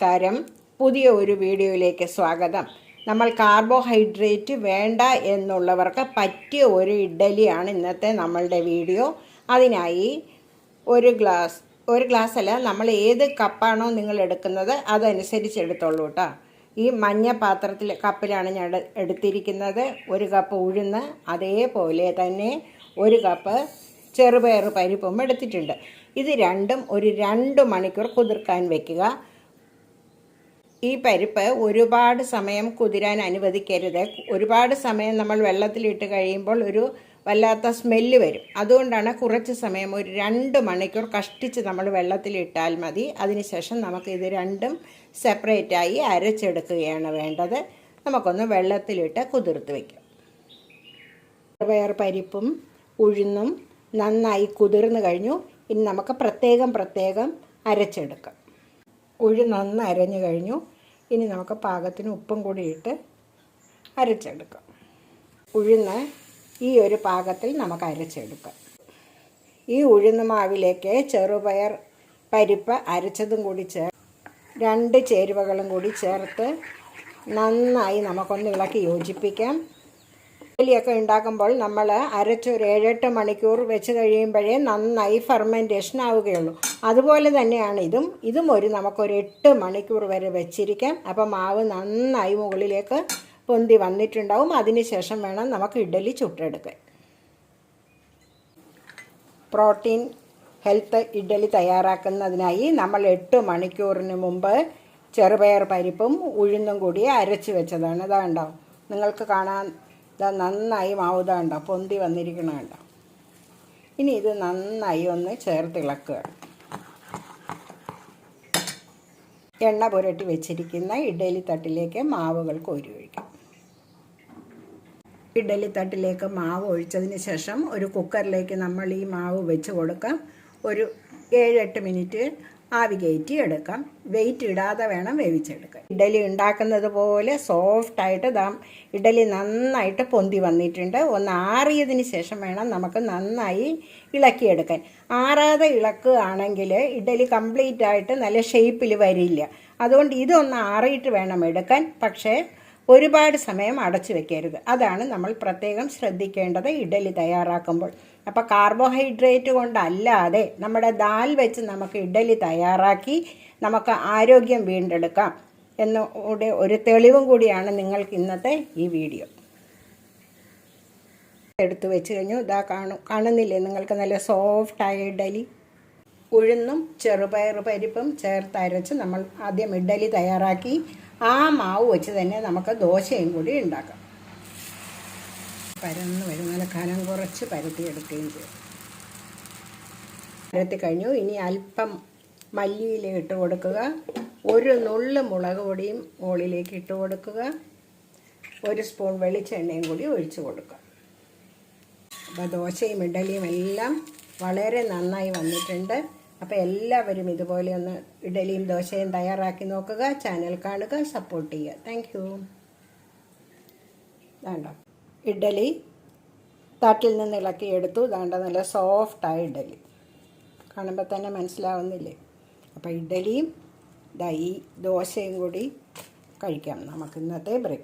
നമസ്കാരം. പുതിയ ഒരു വീഡിയോയിലേക്ക് സ്വാഗതം. നമ്മൾ കാർബോഹൈഡ്രേറ്റ് വേണ്ട എന്നുള്ളവർക്ക് പറ്റിയ ഒരു ഇഡ്ഡലിയാണ് ഇന്നത്തെ നമ്മളുടെ വീഡിയോ. അതിനായി ഒരു ഗ്ലാസ് അല്ല, നമ്മൾ ഏത് കപ്പാണോ നിങ്ങൾ എടുക്കുന്നത് അതനുസരിച്ച് എടുത്തോളൂ കേട്ടോ. ഈ മഞ്ഞ കപ്പിലാണ് ഞാൻ എടുത്തിരിക്കുന്നത്. 1 കപ്പ് ഉഴുന്ന്, അതേപോലെ തന്നെ 1 കപ്പ് ചെറുപയർ പരിപ്പും എടുത്തിട്ടുണ്ട്. ഇത് രണ്ടും ഒരു 2 മണിക്കൂർ കുതിർക്കാൻ വയ്ക്കുക. ഈ പരിപ്പ് ഒരുപാട് സമയം കുതിരാൻ അനുവദിക്കരുത്. ഒരുപാട് സമയം നമ്മൾ വെള്ളത്തിലിട്ട് കഴിയുമ്പോൾ ഒരു വല്ലാത്ത സ്മെല്ല് വരും. അതുകൊണ്ടാണ് കുറച്ച് സമയം, ഒരു 2 മണിക്കൂർ കഷ്ടിച്ച് നമ്മൾ വെള്ളത്തിലിട്ടാൽ മതി. അതിനുശേഷം നമുക്ക് ഇത് രണ്ടും സെപ്പറേറ്റായി അരച്ചെടുക്കുകയാണ് വേണ്ടത്. നമുക്കൊന്ന് വെള്ളത്തിലിട്ട് കുതിർത്ത് വയ്ക്കാം. ചെറുപയർ പരിപ്പും ഉഴുന്നും നന്നായി കുതിർന്ന് കഴിഞ്ഞു. ഇനി നമുക്ക് പ്രത്യേകം അരച്ചെടുക്കാം. ഉഴുന്നൊന്ന് അരഞ്ഞു കഴിഞ്ഞു. ഇനി നമുക്ക് പാകത്തിന് ഉപ്പും കൂടി ഇട്ട് അരച്ചെടുക്കാം. ഉഴുന്ന് ഈ ഒരു പാകത്തിൽ നമുക്ക് അരച്ചെടുക്കാം. ഈ ഉഴുന്ന് മാവിലേക്ക് ചെറുപയർ പരിപ്പ് അരച്ചതും കൂടി 2 ചേരുവകളും കൂടി ചേർത്ത് നന്നായി നമുക്കൊന്ന് ഇളക്കി യോജിപ്പിക്കാം. ഇഡ്ഡലിയൊക്കെ ഉണ്ടാക്കുമ്പോൾ നമ്മൾ അരച്ചൊരു 7-8 മണിക്കൂർ വെച്ച് കഴിയുമ്പോഴേ നന്നായി ഫെർമെൻറ്റേഷൻ ആവുകയുള്ളൂ. അതുപോലെ തന്നെയാണ് ഇതും നമുക്കൊരു 8 മണിക്കൂർ വരെ വെച്ചിരിക്കാം. അപ്പോൾ മാവ് നന്നായി മുകളിലേക്ക് പൊന്തി വന്നിട്ടുണ്ടാവും. അതിനുശേഷം വേണം നമുക്ക് ഇഡ്ഡലി ചുട്ടെടുക്കാൻ. പ്രോട്ടീൻ ഹെൽത്ത് ഇഡ്ഡലി തയ്യാറാക്കുന്നതിനായി നമ്മൾ 8 മണിക്കൂറിന് മുമ്പ് ചെറുപയർ പരിപ്പും ഉഴുന്നും കൂടി അരച്ച് വെച്ചതാണ്. ഇതാണ്ടോ, നിങ്ങൾക്ക് കാണാൻ നന്നായി മാവുതാണ്ടോ പൊന്തി വന്നിരിക്കണുണ്ടോ. ഇനി ഇത് നന്നായി ഒന്ന് ചേർത്തിളക്കുക. എണ്ണ പുരട്ടി വെച്ചിരിക്കുന്ന ഇഡ്ഡലി തട്ടിലേക്ക് മാവുകൾ കോരി ഒഴിക്കാം. ഇഡ്ഡലി തട്ടിലേക്ക് മാവ് ഒഴിച്ചതിന് ശേഷം ഒരു കുക്കറിലേക്ക് നമ്മൾ ഈ മാവ് വെച്ച് കൊടുക്കാം. ഒരു 7-8 മിനിറ്റ് ആവി കയറ്റി എടുക്കാം. വെയിറ്റ് ഇടാതെ വേണം വേവിച്ചെടുക്കാൻ. ഇഡ്ഡലി ഉണ്ടാക്കുന്നത് പോലെ സോഫ്റ്റായിട്ട് ഇഡ്ഡലി നന്നായിട്ട് പൊന്തി വന്നിട്ടുണ്ട്. ഒന്ന് ആറിയതിന് ശേഷം വേണം നമുക്ക് നന്നായി ഇളക്കിയെടുക്കാൻ. ആറാതെ ഇളക്കുകയാണെങ്കിൽ ഇഡ്ഡലി കംപ്ലീറ്റ് ആയിട്ട് നല്ല ഷേപ്പിൽ വരില്ല. അതുകൊണ്ട് ഇതൊന്ന് ആറിയിട്ട് വേണം എടുക്കാൻ. പക്ഷേ ഒരുപാട് സമയം അടച്ചു വെക്കരുത്. അതാണ് നമ്മൾ പ്രത്യേകം ശ്രദ്ധിക്കേണ്ടത് ഇഡ്ഡലി തയ്യാറാക്കുമ്പോൾ. അപ്പോൾ കാർബോഹൈഡ്രേറ്റ് കൊണ്ടല്ലാതെ നമ്മുടെ ദാൽ വെച്ച് നമുക്ക് ഇഡ്ഡലി തയ്യാറാക്കി നമുക്ക് ആരോഗ്യം വീണ്ടെടുക്കാം എന്നുകൂടെ ഒരു തെളിവും കൂടിയാണ് നിങ്ങൾക്ക് ഇന്നത്തെ ഈ വീഡിയോ. എടുത്തു വെച്ച് കഴിഞ്ഞു. ഇതാ കാണുന്നില്ലേ നിങ്ങൾക്ക് നല്ല സോഫ്റ്റായ ഇഡ്ഡലി. ഉഴുന്നും ചെറുപയർ പരിപ്പും ചേർത്ത് അരച്ച് നമ്മൾ ആദ്യം ഇഡ്ഡലി തയ്യാറാക്കി ആ മാവ് വെച്ച് തന്നെ നമുക്ക് ദോശയും കൂടി ഉണ്ടാക്കാം. പരന്ന് വരും, നല്ല കനം കുറച്ച് പരത്തിയെടുക്കുകയും ചെയ്യും. പരത്തി കഴിഞ്ഞു. ഇനി അല്പം മല്ലിയില ഇട്ട് കൊടുക്കുക. 1 നുള്ള് മുളക് പൊടിയും മുകളിലേക്ക് ഇട്ട് കൊടുക്കുക. 1 സ്പൂൺ വെളിച്ചെണ്ണയും കൂടി ഒഴിച്ച് കൊടുക്കുക. അപ്പോൾ ദോശയും ഇഡ്ഡലിയും എല്ലാം വളരെ നന്നായി വന്നിട്ടുണ്ട്. അപ്പോൾ എല്ലാവരും ഇതുപോലെ ഒന്ന് ഇഡ്ഡലിയും ദോശയും തയ്യാറാക്കി നോക്കുക. ചാനൽ കാണുക, സപ്പോർട്ട് ചെയ്യുക. Thank you. വേണ്ട ഇഡ്ഡലി തട്ടിൽ നിന്ന് ഇളക്കിയെടുത്തു. വേണ്ട നല്ല സോഫ്റ്റായ ഇഡ്ഡലി കാണുമ്പോൾ തന്നെ മനസ്സിലാവുന്നില്ലേ. അപ്പോൾ ഇഡ്ഡലിയും ഈ ദോശയും കൂടി കഴിക്കാം നമുക്ക് ഇന്നത്തെ ബ്രേക്ക്.